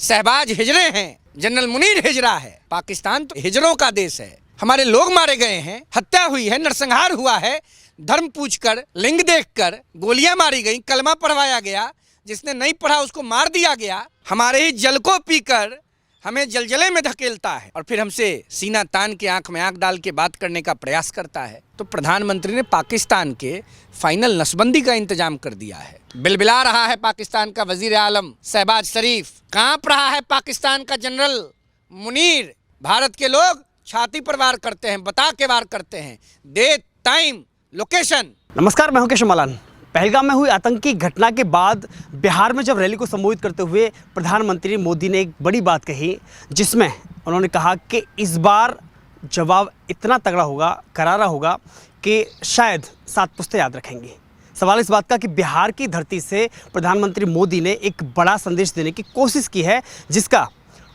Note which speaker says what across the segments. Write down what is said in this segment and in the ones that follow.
Speaker 1: शहबाज हिजरे हैं, जनरल मुनीर हिजरा है। पाकिस्तान तो हिजरों का देश है। हमारे लोग मारे गए हैं, हत्या हुई है, नरसंहार हुआ है, धर्म पूछकर, लिंग देखकर गोलियां मारी गई, कलमा पढ़वाया गया, जिसने नहीं पढ़ा उसको मार दिया गया। हमारे ही जल को पीकर हमें जलजले में धकेलता है और फिर हमसे सीना तान के आंख में आंख डाल के बात करने का प्रयास करता है। तो प्रधानमंत्री ने पाकिस्तान के फाइनल नसबंदी का इंतजाम कर दिया है। बिलबिला रहा है पाकिस्तान का वजीर आलम शहबाज शरीफ, कांप रहा है पाकिस्तान का जनरल मुनीर। भारत के लोग छाती पर वार करते हैं, बता के वार करते हैं, डेट, टाइम, लोकेशन।
Speaker 2: नमस्कार, मैं हूं केशव मालान। पहलगाम में हुई आतंकी घटना के बाद बिहार में जब रैली को संबोधित करते हुए प्रधानमंत्री मोदी ने एक बड़ी बात कही, जिसमें उन्होंने कहा कि इस बार जवाब इतना तगड़ा होगा, करारा होगा कि शायद 7 पुश्तें याद रखेंगी। सवाल इस बात का कि बिहार की धरती से प्रधानमंत्री मोदी ने एक बड़ा संदेश देने की कोशिश की है, जिसका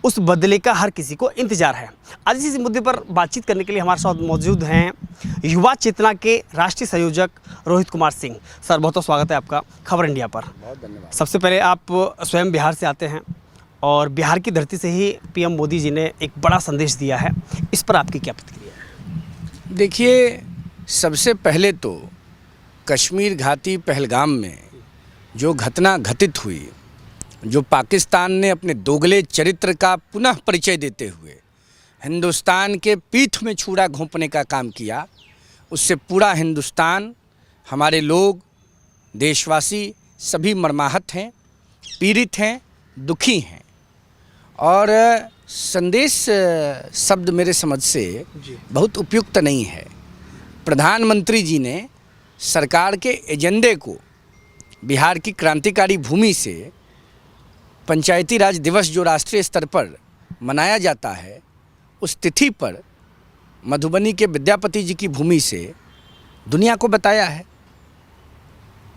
Speaker 2: उस बदले का हर किसी को इंतजार है। आज इसी मुद्दे पर बातचीत करने के लिए हमारे साथ मौजूद हैं युवा चेतना के राष्ट्रीय संयोजक रोहित कुमार सिंह। सर, बहुत बहुत स्वागत है आपका खबर इंडिया पर।
Speaker 1: बहुत धन्यवाद।
Speaker 2: सबसे पहले, आप स्वयं बिहार से आते हैं और बिहार की धरती से ही पीएम मोदी जी ने एक बड़ा संदेश दिया है, इस पर आपकी क्या प्रतिक्रिया है?
Speaker 1: देखिए, सबसे पहले तो कश्मीर घाटी पहलगाम में जो घटना घटित हुई, जो पाकिस्तान ने अपने दोगले चरित्र का पुनः परिचय देते हुए हिंदुस्तान के पीठ में छुरा घोंपने का काम किया, उससे पूरा हिंदुस्तान, हमारे लोग, देशवासी सभी मर्माहत हैं, पीड़ित हैं, दुखी हैं। और संदेश शब्द मेरे समझ से बहुत उपयुक्त नहीं है। प्रधानमंत्री जी ने सरकार के एजेंडे को बिहार की क्रांतिकारी भूमि से पंचायती राज दिवस जो राष्ट्रीय स्तर पर मनाया जाता है, उस तिथि पर मधुबनी के विद्यापति जी की भूमि से दुनिया को बताया है।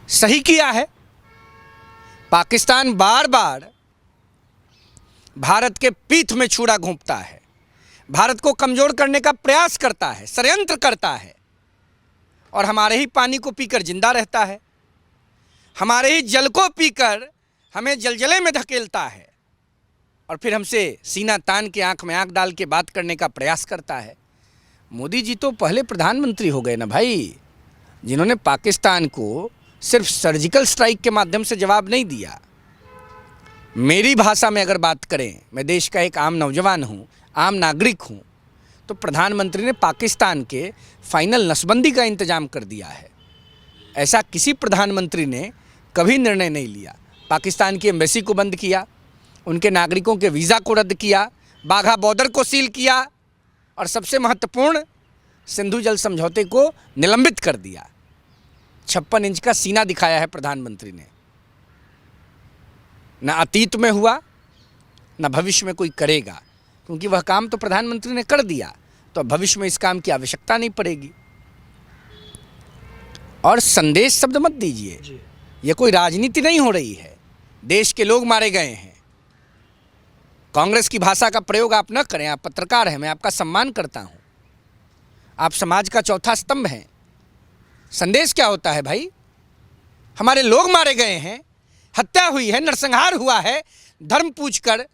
Speaker 1: सही किया है। पाकिस्तान बार बार भारत के पीठ में छुरा घोंपता है, भारत को कमज़ोर करने का प्रयास करता है, षड्यंत्र करता है और हमारे ही पानी को पीकर जिंदा रहता है, हमारे ही जल को पीकर हमें जलजले में धकेलता है और फिर हमसे सीना तान के आंख में आंख डाल के बात करने का प्रयास करता है। मोदी जी तो पहले प्रधानमंत्री हो गए ना भाई, जिन्होंने पाकिस्तान को सिर्फ सर्जिकल स्ट्राइक के माध्यम से जवाब नहीं दिया। मेरी भाषा में अगर बात करें, मैं देश का एक आम नौजवान हूँ, आम नागरिक हूँ, तो प्रधानमंत्री ने पाकिस्तान के फाइनल नसबंदी का इंतजाम कर दिया है। ऐसा किसी प्रधानमंत्री ने कभी निर्णय नहीं लिया। पाकिस्तान की एम्बेसी को बंद किया, उनके नागरिकों के वीज़ा को रद्द किया, बाघा बॉर्डर को सील किया और सबसे महत्वपूर्ण सिंधु जल समझौते को निलंबित कर दिया। 56 इंच का सीना दिखाया है प्रधानमंत्री ने। न अतीत में हुआ, न भविष्य में कोई करेगा, क्योंकि वह काम तो प्रधानमंत्री ने कर दिया, तो भविष्य में इस काम की आवश्यकता नहीं पड़ेगी। और संदेश शब्द मत दीजिए, ये कोई राजनीति नहीं हो रही है। देश के लोग मारे गए हैं। कांग्रेस की भाषा का प्रयोग आप न करें, आप पत्रकार हैं, मैं आपका सम्मान करता हूं। आप समाज का चौथा स्तंभ हैं। संदेश क्या होता है भाई? हमारे लोग मारे गए हैं, हत्या हुई है, नरसंहार हुआ है, धर्म पूछकर,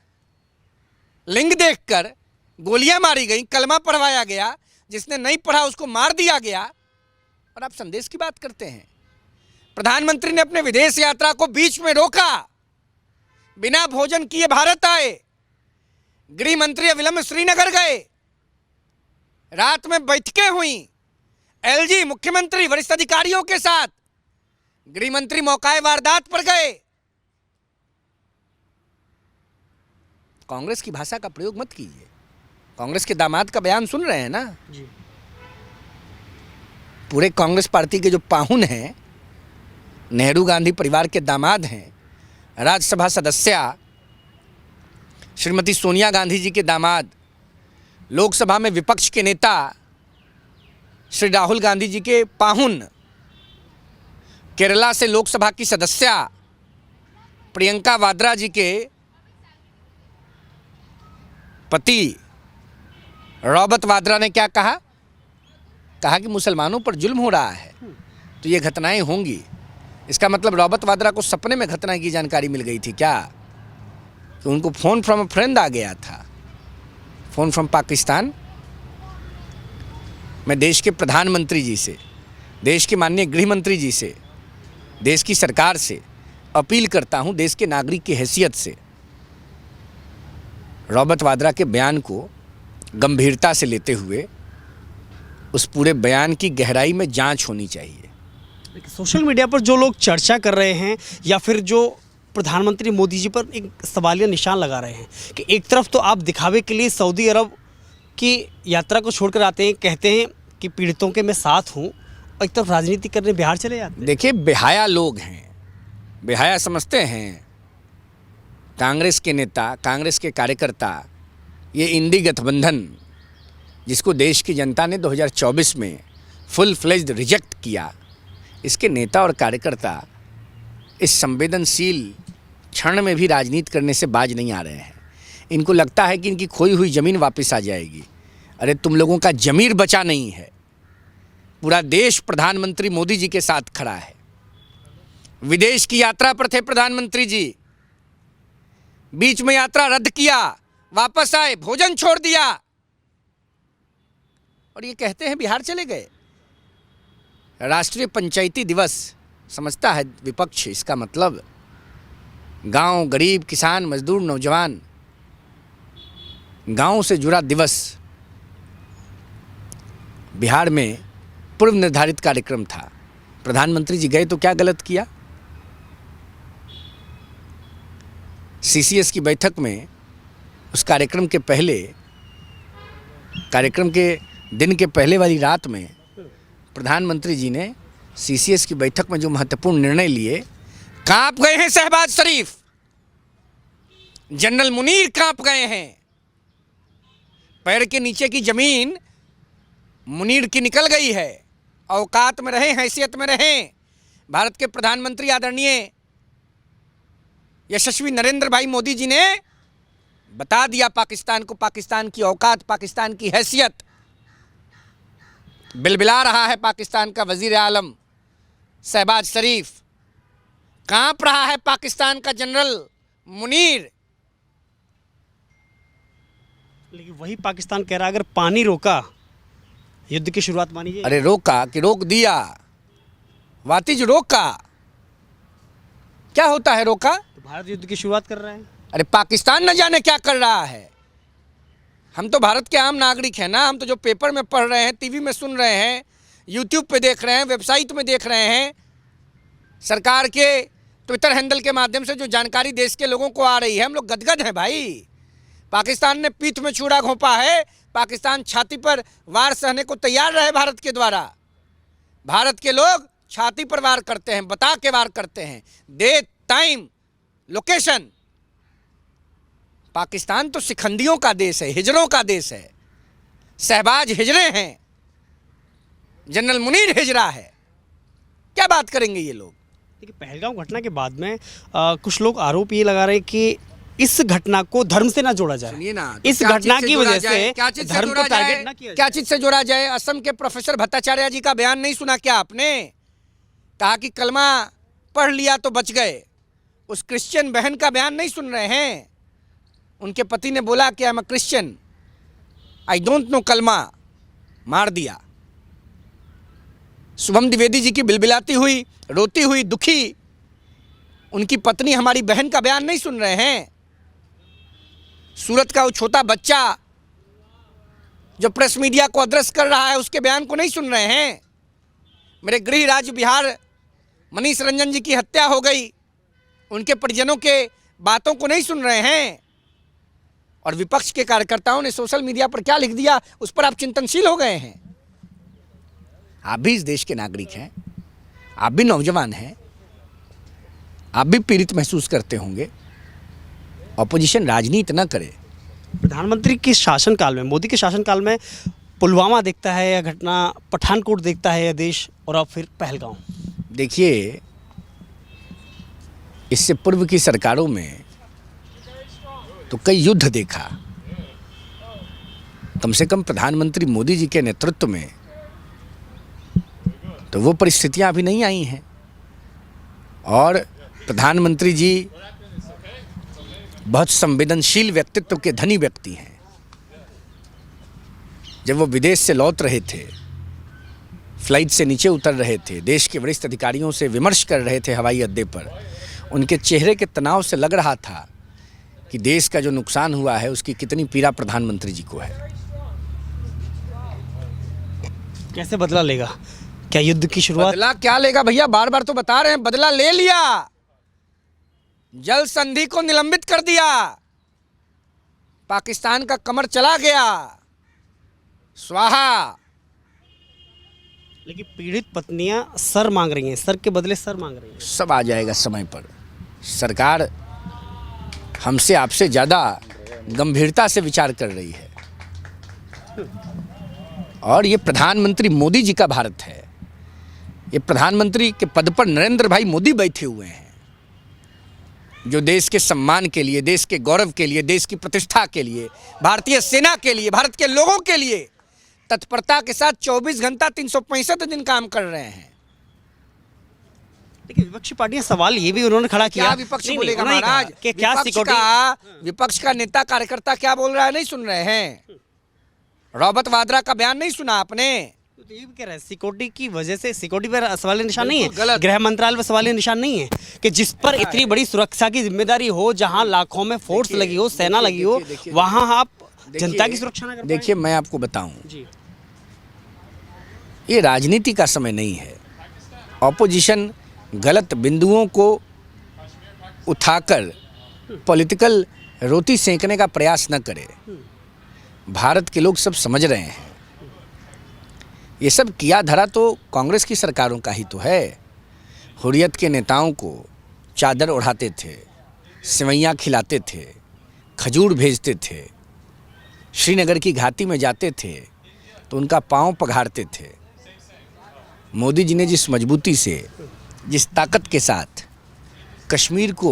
Speaker 1: लिंग देखकर गोलियां मारी गई, कलमा पढ़वाया गया, जिसने नहीं पढ़ा उसको मार दिया गया, और आप संदेश की बात करते हैं। प्रधानमंत्री ने अपने विदेश यात्रा को बीच में रोका, बिना भोजन किए भारत आए, गृह मंत्री अविलंब श्रीनगर गए, रात में बैठकें हुई, एलजी मुख्यमंत्री वरिष्ठ अधिकारियों के साथ, गृह मंत्री मौकाए वारदात पर गए। कांग्रेस की भाषा का प्रयोग मत कीजिए। कांग्रेस के दामाद का बयान सुन रहे हैं ना जी। पूरे कांग्रेस पार्टी के जो पाहुन हैं, नेहरू गांधी परिवार के दामाद हैं, राज्यसभा सदस्या श्रीमती सोनिया गांधी जी के दामाद, लोकसभा में विपक्ष के नेता श्री राहुल गांधी जी के पाहुन, केरला से लोकसभा की सदस्या प्रियंका वाड्रा जी के पति रॉबर्ट वाड्रा ने क्या कहा? कहा कि मुसलमानों पर जुल्म हो रहा है तो ये घटनाएं होंगी। इसका मतलब रॉबर्ट वाड्रा को सपने में घटना की जानकारी मिल गई थी क्या? कि उनको फ़ोन फ्रॉम अ फ्रेंड आ गया था, फ़ोन फ्रॉम पाकिस्तान। मैं देश के प्रधानमंत्री जी से, देश के माननीय गृह मंत्री जी से, देश की सरकार से अपील करता हूं, देश के नागरिक की हैसियत से, रॉबर्ट वाड्रा के बयान को गंभीरता से लेते हुए उस पूरे बयान की गहराई में जांच होनी चाहिए।
Speaker 2: सोशल मीडिया पर जो लोग चर्चा कर रहे हैं या फिर जो प्रधानमंत्री मोदी जी पर एक सवालिया निशान लगा रहे हैं कि एक तरफ तो आप दिखावे के लिए सऊदी अरब की यात्रा को छोड़कर आते हैं, कहते हैं कि पीड़ितों के मैं साथ हूँ, और एक तरफ राजनीति करने बिहार चले जाते हैं।
Speaker 1: देखिए, बेहाया लोग हैं, बेहाया समझते हैं कांग्रेस के नेता, कांग्रेस के कार्यकर्ता। ये इंडी गठबंधन जिसको देश की जनता ने 2024 में फुल फ्लेज्ड रिजेक्ट किया, इसके नेता और कार्यकर्ता इस संवेदनशील क्षण में भी राजनीति करने से बाज नहीं आ रहे हैं। इनको लगता है कि इनकी खोई हुई ज़मीन वापस आ जाएगी। अरे तुम लोगों का ज़मीर बचा नहीं है। पूरा देश प्रधानमंत्री मोदी जी के साथ खड़ा है। विदेश की यात्रा पर थे प्रधानमंत्री जी, बीच में यात्रा रद्द किया, वापस आए, भोजन छोड़ दिया, और ये कहते हैं बिहार चले गए। राष्ट्रीय पंचायती दिवस समझता है विपक्ष, इसका मतलब गांव, गरीब, किसान, मजदूर, नौजवान, गांव से जुड़ा दिवस। बिहार में पूर्व निर्धारित कार्यक्रम था, प्रधानमंत्री जी गए तो क्या गलत किया? सीसीएस की बैठक में उस कार्यक्रम के पहले, कार्यक्रम के दिन के पहले वाली रात में प्रधानमंत्री जी ने सीसीएस की बैठक में जो महत्वपूर्ण निर्णय लिए, कांप गए हैं शहबाज शरीफ, जनरल मुनीर कांप गए हैं। पैर के नीचे की जमीन मुनीर की निकल गई है। औकात में रहें, हैसियत में रहें। भारत के प्रधानमंत्री आदरणीय यशस्वी नरेंद्र भाई मोदी जी ने बता दिया पाकिस्तान को, पाकिस्तान की औकात, पाकिस्तान की हैसियत। बिलबिला रहा है पाकिस्तान का वजीर आलम शहबाज शरीफ, कांप रहा है पाकिस्तान का जनरल मुनीर।
Speaker 2: लेकिन वही पाकिस्तान कह रहा है अगर पानी रोका युद्ध की शुरुआत मानी जाए।
Speaker 1: अरे रोका कि रोक दिया? वातिज रोका, क्या होता है रोका?
Speaker 2: तो भारत युद्ध की शुरुआत कर रहा है।
Speaker 1: अरे पाकिस्तान न जाने क्या कर रहा है। हम तो भारत के आम नागरिक हैं ना, हम तो जो पेपर में पढ़ रहे हैं, टीवी में सुन रहे हैं, यूट्यूब पे देख रहे हैं, वेबसाइट में देख रहे हैं, सरकार के ट्विटर हैंडल के माध्यम से जो जानकारी देश के लोगों को आ रही है, हम लोग गदगद हैं भाई। पाकिस्तान ने पीठ में छुरा घोंपा है, पाकिस्तान छाती पर वार सहने को तैयार रहे भारत के द्वारा। भारत के लोग छाती पर वार करते हैं, बता के वार करते हैं, डेट, टाइम, लोकेशन। पाकिस्तान तो सिखंदियों का देश है, हिजरों का देश है। शहबाज हिजरे हैं, जनरल मुनीर हिजरा है। क्या बात करेंगे ये लोग?
Speaker 2: देखिए, पहलगाम घटना के बाद में कुछ लोग आरोप ये लगा रहे हैं कि इस घटना को धर्म से ना जोड़ा जाए।
Speaker 1: सुनिए ना,
Speaker 2: इस घटना की वजह से धर्म को टारगेट ना किया
Speaker 1: क्या चीज से जोड़ा जाए? असम के प्रोफेसर भट्टाचार्य जी का बयान नहीं सुना क्या आपने? कहा कि कलमा पढ़ लिया तो बच गए। उस क्रिश्चियन बहन का बयान नहीं सुन रहे हैं? उनके पति ने बोला कि I am a Christian, I don't know कलमा, मार दिया। शुभम द्विवेदी जी की बिलबिलाती हुई, रोती हुई, दुखी उनकी पत्नी, हमारी बहन का बयान नहीं सुन रहे हैं? सूरत का वो छोटा बच्चा जो प्रेस मीडिया को अड्रेस कर रहा है, उसके बयान को नहीं सुन रहे हैं? मेरे गृह राज्य बिहार मनीष रंजन जी की हत्या हो गई, उनके परिजनों के बातों को नहीं सुन रहे हैं? और विपक्ष के कार्यकर्ताओं ने सोशल मीडिया पर क्या लिख दिया, उस पर आप चिंतनशील हो गए हैं। आप भी इस देश के नागरिक हैं, आप भी नौजवान हैं, आप भी पीड़ित महसूस करते होंगे। ऑपोजिशन राजनीति न करे।
Speaker 2: प्रधानमंत्री के शासनकाल में, मोदी के शासनकाल में पुलवामा देखता है या घटना पठानकोट देखता है या देश, और अब फिर पहलगाम।
Speaker 1: देखिए, इससे पूर्व की सरकारों में तो कई युद्ध देखा, कम से कम प्रधानमंत्री मोदी जी के नेतृत्व में तो वो परिस्थितियां अभी नहीं आई हैं। और प्रधानमंत्री जी बहुत संवेदनशील व्यक्तित्व के धनी व्यक्ति हैं। जब वो विदेश से लौट रहे थे, फ्लाइट से नीचे उतर रहे थे, देश के वरिष्ठ अधिकारियों से विमर्श कर रहे थे हवाई अड्डे पर, उनके चेहरे के तनाव से लग रहा था कि देश का जो नुकसान हुआ है उसकी कितनी पीड़ा प्रधानमंत्री जी को है।
Speaker 2: कैसे बदला लेगा? क्या युद्ध की शुरुआत?
Speaker 1: बदला क्या लेगा भैया, बार बार तो बता रहे हैं, बदला ले लिया। जल संधि को निलंबित कर दिया, पाकिस्तान का कमर चला गया, स्वाहा।
Speaker 2: लेकिन पीड़ित पत्नियां सर मांग रही हैं, सर के बदले सर मांग रही हैं।
Speaker 1: सब आ जाएगा समय पर। सरकार हमसे आपसे ज़्यादा गंभीरता से विचार कर रही है, और ये प्रधानमंत्री मोदी जी का भारत है। ये प्रधानमंत्री के पद पर नरेंद्र भाई मोदी बैठे हुए हैं, जो देश के सम्मान के लिए, देश के गौरव के लिए, देश की प्रतिष्ठा के लिए, भारतीय सेना के लिए, भारत के लोगों के लिए तत्परता के साथ 24 घंटा 365 दिन काम कर रहे हैं।
Speaker 2: लेकिन विपक्षी पार्टियां, सवाल ये भी उन्होंने खड़ा किया,
Speaker 1: क्या विपक्ष बोलेगा महाराज?
Speaker 2: कि क्या
Speaker 1: विपक्ष का नेता कार्यकर्ता क्या बोल रहा है, नहीं सुन रहे हैं? रॉबर्ट वाड्रा का बयान नहीं सुना आपने?
Speaker 2: तो ये भी कह रहे हैं सिक्योरिटी की वजह से, सिक्योरिटी पर सवालिया निशान नहीं है,
Speaker 1: गलत।
Speaker 2: गृह मंत्रालय पर सवालिया निशान नहीं है कि जिस पर इतनी बड़ी सुरक्षा की जिम्मेदारी हो, जहां लाखों में फोर्स लगी हो, सेना लगी हो, वहां आप जनता की सुरक्षा ना कर पाए।
Speaker 1: देखिए, मैं आपको बताऊं,
Speaker 2: जी,
Speaker 1: ये राजनीति का समय नहीं है। ऑपोजिशन गलत बिंदुओं को उठाकर पॉलिटिकल रोटी सेंकने का प्रयास न करे। भारत के लोग सब समझ रहे हैं, ये सब किया धरा तो कांग्रेस की सरकारों का ही तो है। हुर्रियत के नेताओं को चादर ओढ़ाते थे, सेवैयाँ खिलाते थे, खजूर भेजते थे, श्रीनगर की घाटी में जाते थे तो उनका पांव पघाड़ते थे। मोदी जी ने जिस मजबूती से, जिस ताकत के साथ कश्मीर को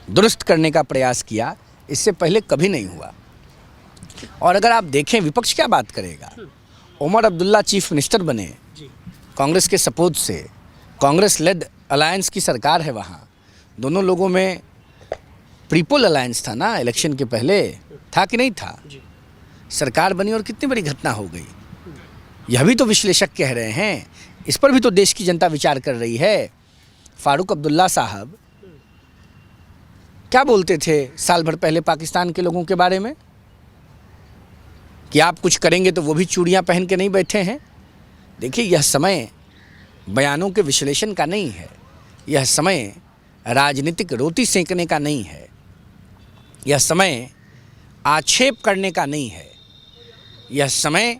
Speaker 1: दुरुस्त करने का प्रयास किया, इससे पहले कभी नहीं हुआ। और अगर आप देखें विपक्ष क्या बात करेगा। उमर अब्दुल्ला चीफ मिनिस्टर बने कांग्रेस के सपोर्ट से, कांग्रेस लेड अलायंस की सरकार है वहाँ। दोनों लोगों में प्रीपोल अलायंस था ना, इलेक्शन के पहले था कि नहीं था? सरकार बनी और कितनी बड़ी घटना हो गई, यह भी तो विश्लेषक कह रहे हैं। इस पर भी तो देश की जनता विचार कर रही है। फारूक अब्दुल्ला साहब क्या बोलते थे साल भर पहले पाकिस्तान के लोगों के बारे में कि आप कुछ करेंगे तो वो भी चूड़ियाँ पहन के नहीं बैठे हैं। देखिए, यह समय बयानों के विश्लेषण का नहीं है, यह समय राजनीतिक रोटी सेंकने का नहीं है, यह समय आक्षेप करने का नहीं है, यह समय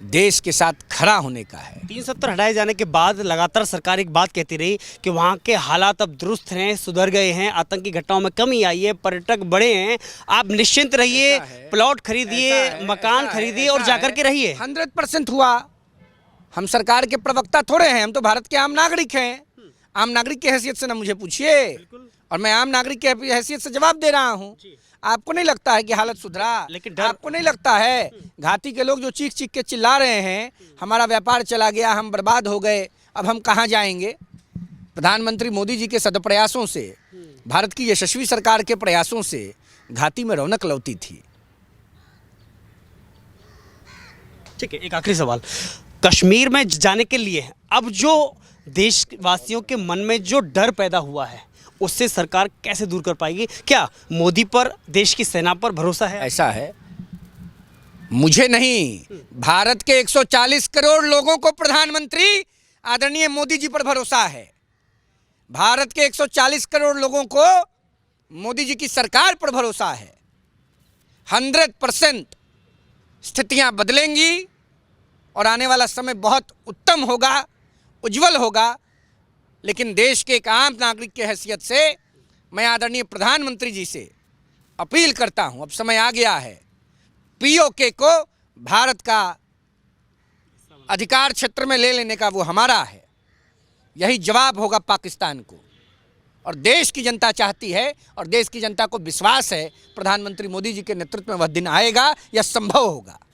Speaker 1: देश के साथ खड़ा होने का है।
Speaker 2: 370 हटाए जाने के बाद लगातार सरकार एक बात कहती रही कि वहाँ के हालात अब दुरुस्त हैं, सुधर गए हैं, आतंकी घटनाओं में कमी आई है, पर्यटक बढ़े हैं, आप निश्चिंत रहिए, प्लॉट खरीदिए, मकान खरीदिए और जाकर के रहिए।
Speaker 1: 100% हुआ। हम सरकार के प्रवक्ता थोड़े हैं, हम तो भारत के आम नागरिक हैं। आम नागरिक की हैसियत से ना मुझे पूछिए, और मैं आम नागरिक की हैसियत से जवाब दे रहा हूँ। आपको नहीं लगता है कि हालत सुधरा?
Speaker 2: लेकिन
Speaker 1: आपको नहीं लगता है घाटी के लोग जो चीख चीख के चिल्ला रहे हैं, हमारा व्यापार चला गया, हम बर्बाद हो गए, अब हम कहाँ जाएंगे? प्रधानमंत्री मोदी जी के सदप्रयासों से, भारत की यशस्वी सरकार के प्रयासों से घाटी में रौनक लौटी थी।
Speaker 2: ठीक है, एक आखिरी सवाल, कश्मीर में जाने के लिए अब जो देशवासियों के मन में जो डर पैदा हुआ है, उससे सरकार कैसे दूर कर पाएगी? क्या मोदी पर, देश की सेना पर भरोसा है?
Speaker 1: ऐसा है, मुझे नहीं, भारत के 140 करोड़ लोगों को प्रधानमंत्री आदरणीय मोदी जी पर भरोसा है। भारत के 140 करोड़ लोगों को मोदी जी की सरकार पर भरोसा है। 100% स्थितियां बदलेंगी और आने वाला समय बहुत उत्तम होगा, उज्जवल होगा। लेकिन देश के एक आम नागरिक की हैसियत से मैं आदरणीय प्रधानमंत्री जी से अपील करता हूं, अब समय आ गया है, पीओके को भारत का अधिकार क्षेत्र में ले लेने का वो हमारा है। यही जवाब होगा पाकिस्तान को। और देश की जनता चाहती है, और देश की जनता को विश्वास है प्रधानमंत्री मोदी जी के नेतृत्व में वह दिन आएगा, यह संभव होगा।